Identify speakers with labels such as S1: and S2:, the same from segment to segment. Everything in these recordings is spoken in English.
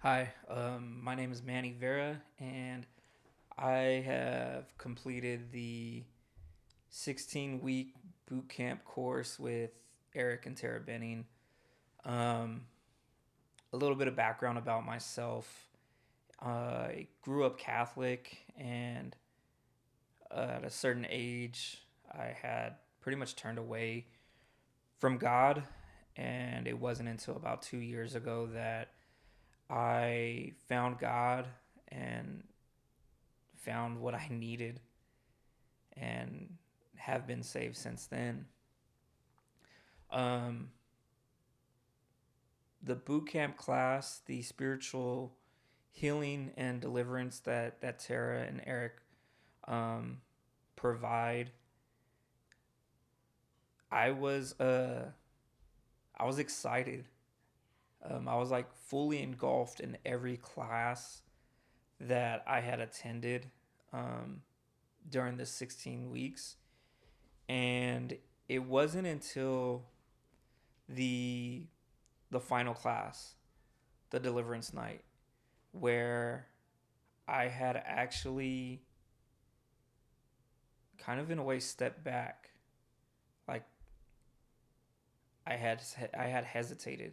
S1: Hi, my name is Manny Vera, and I have completed the 16-week boot camp course with Eric and Tara Benning. Um, a little bit of background about myself. I grew up Catholic, and at a certain age, I had pretty much turned away from God. And it wasn't until about 2 years ago that I found God and found what I needed and have been saved since then. Um, the boot camp class, the spiritual healing and deliverance that Tara and Eric um, provide, I was I was excited. I was like fully engulfed in every class that I had attended um, during the 16 weeks, and it wasn't until the the final class, the deliverance night, where I had actually kind of in a way stepped back. Like I had hesitated,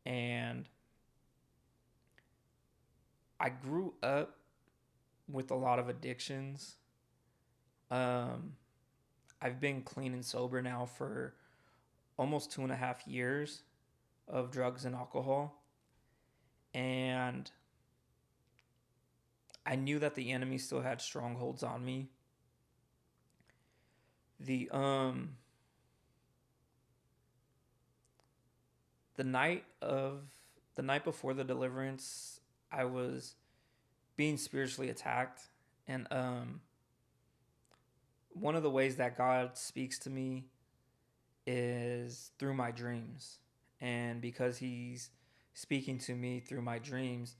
S1: and I grew up with a lot of addictions. Um, I've been clean and sober now for almost 2.5 years of drugs and alcohol, and I knew that the enemy still had strongholds on me. The um the night of the night before the deliverance, I was being spiritually attacked, and one of the ways that God speaks to me is through my dreams. And because he's speaking to me through my dreams,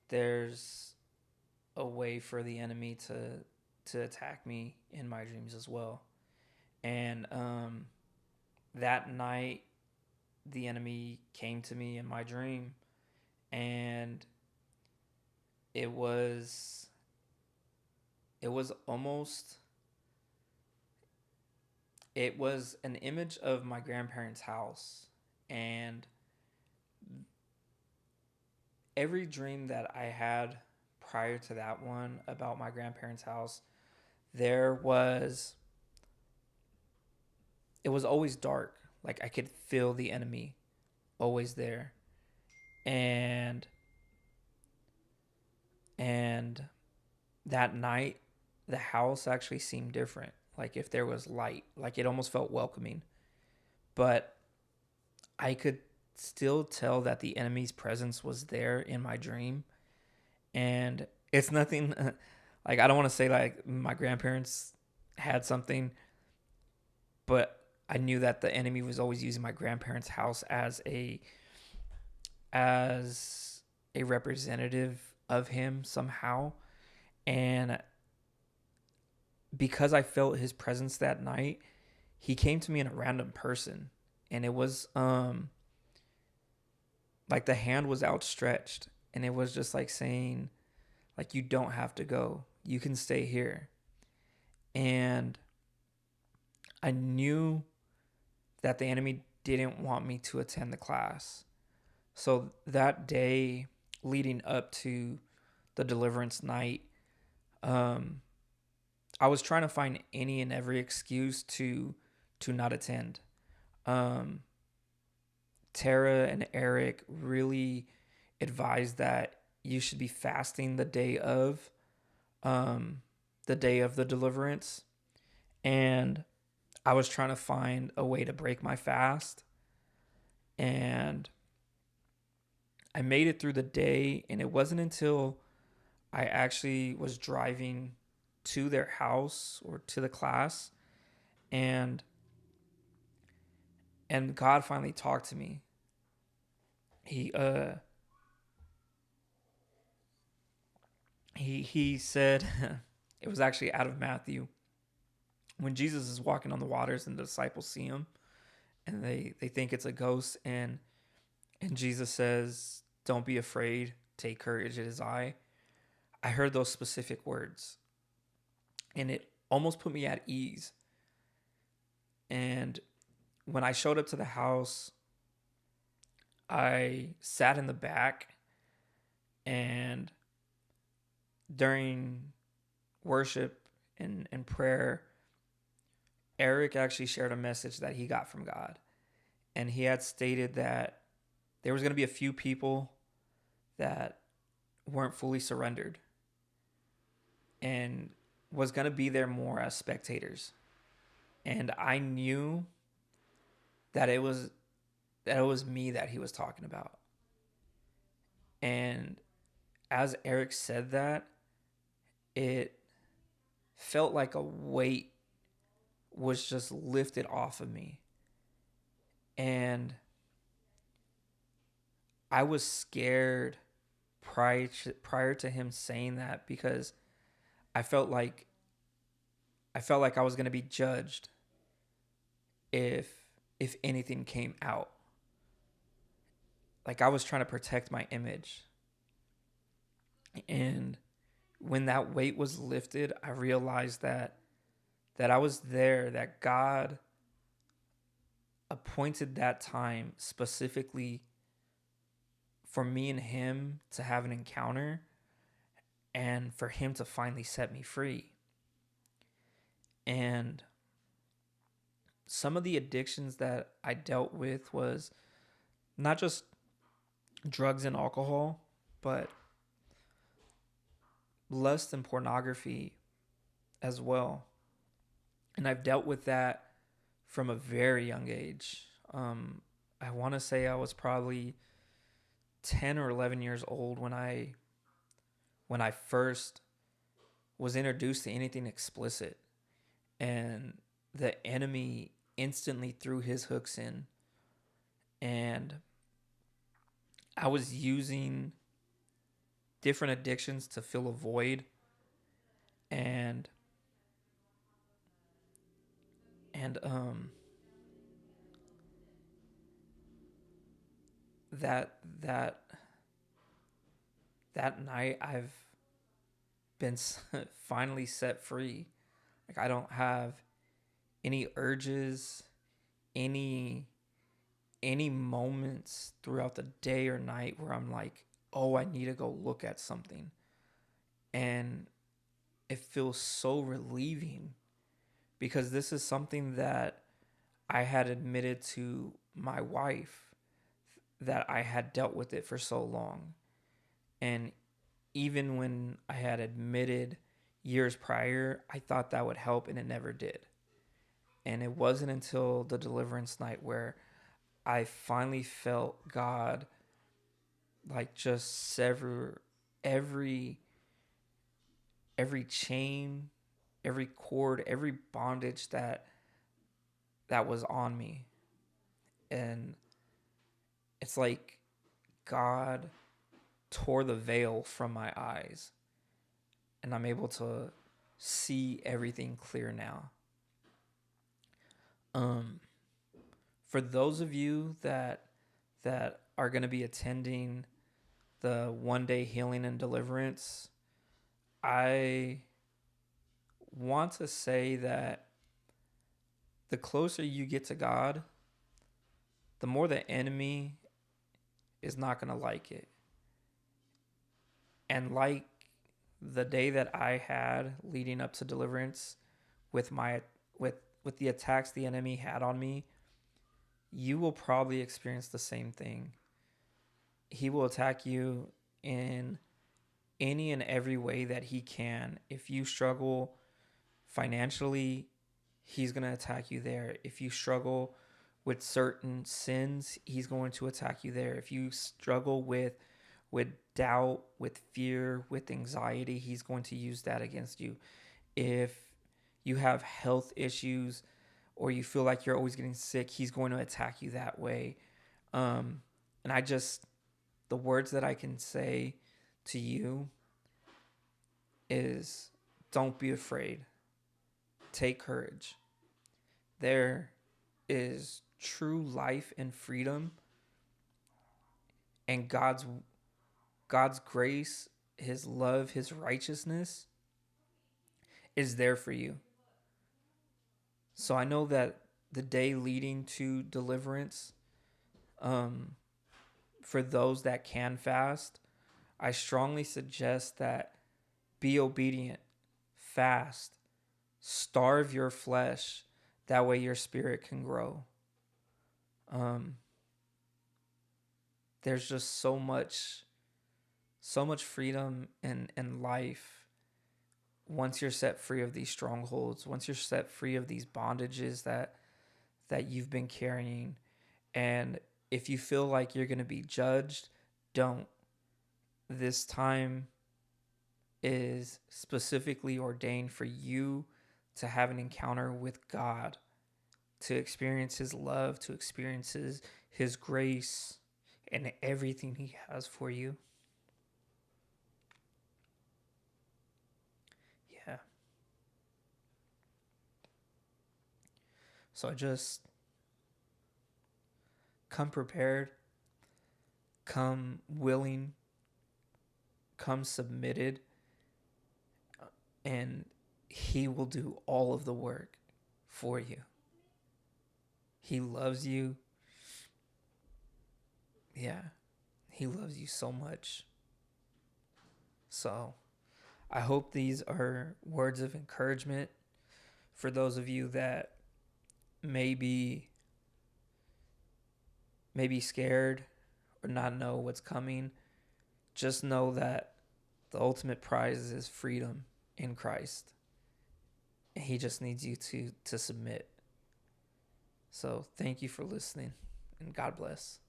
S1: there's a way for the enemy to attack me in my dreams as well. And that night the enemy came to me in my dream, and it was it was almost it was an image of my grandparents' house. And every dream that I had prior to that one about my grandparents' house, there was it was always dark. Like I could feel the enemy always there. And and that night the house actually seemed different. Like if there was light, like it almost felt welcoming. But I could still tell that the enemy's presence was there in my dream. And it's nothing like I don't want to say like my grandparents had something, but I knew that the enemy was always using my grandparents' house as a representative of him somehow. And because I felt his presence that night, he came to me in a random person, and it was like the hand was outstretched, and it was just like saying like, you don't have to go, you can stay here. And I knew that the enemy didn't want me to attend the class. So that day leading up to the deliverance night, um, I was trying to find any and every excuse to not attend. Um, Tara and Eric really advised that you should be fasting um, the day of the deliverance, and I was trying to find a way to break my fast, and I made it through the day. And it wasn't until I actually was driving to their house or to the class, and God finally talked to me. He uh he said it was actually out of Matthew, when Jesus is walking on the waters and the disciples see him, and they think it's a ghost, and Jesus says don't be afraid, take courage, it is I heard those specific words, and it almost put me at ease. And when I showed up to the house, I sat in the back, and during worship and prayer, Eric actually shared a message that he got from God. And he had stated that there was going to be a few people that weren't fully surrendered and was going to be there more as spectators. And I knew that it was me that he was talking about. And as Eric said that, it felt like a weight was just lifted off of me. And I was scared prior to him saying that, because I felt like I was going to be judged if anything came out. Like, I was trying to protect my image. And when that weight was lifted, I realized that I was there, that God appointed that time specifically for me and him to have an encounter and for him to finally set me free. And some of the addictions that I dealt with was not just drugs and alcohol, but lust and pornography as well. And I've dealt with that from a very young age. I want to say I was probably 10 or 11 years old when I first was introduced to anything explicit, and the enemy instantly threw his hooks in, and I was using different addictions to fill a void, and and that that that night I've been finally set free. Like, I don't have any urges, any moments throughout the day or night where I'm like, oh, I need to go look at something. And it feels so relieving, because this is something that I had admitted to my wife, that I had dealt with it for so long. And even when I had admitted years prior, I thought that would help, and it never did. And it wasn't until the deliverance night where I finally felt God, like, just sever every chain, every cord, every bondage that was on me. And it's like God tore the veil from my eyes, and I'm able to see everything clear now. For those of you that are going to be attending the one day healing and deliverance, I want to say that the closer you get to God, the more the enemy is not going to like it. And like the day that I had leading up to deliverance, with the attacks the enemy had on me, you will probably experience the same thing. He will attack you in any and every way that he can. If you struggle financially, he's going to attack you there. If you struggle with certain sins, he's going to attack you there. If you struggle with doubt, with fear, with anxiety, he's going to use that against you. If you have health issues, or you feel like you're always getting sick, he's going to attack you that way. And the words that I can say to you is, don't be afraid. Take courage. There is true life and freedom, and God's God's grace, his love, his righteousness is there for you. So I know that the day leading to deliverance, um, for those that can fast, I strongly suggest that be obedient, fast, starve your flesh. That way your spirit can grow. Um, there's just so much freedom and life once you're set free of these strongholds, once you're set free of these bondages that you've been carrying. And if you feel like you're going to be judged, don't. This time is specifically ordained for you to have an encounter with God, to experience his love, to experience his grace and everything he has for you. Yeah. So just come prepared, come willing, come submitted, and he will do all of the work for you. He loves you. Yeah. He loves you so much. So I hope these are words of encouragement for those of you that maybe scared or not know what's coming. Just know that the ultimate prize is freedom in Christ. And he just needs you to submit. So thank you for listening, and God bless.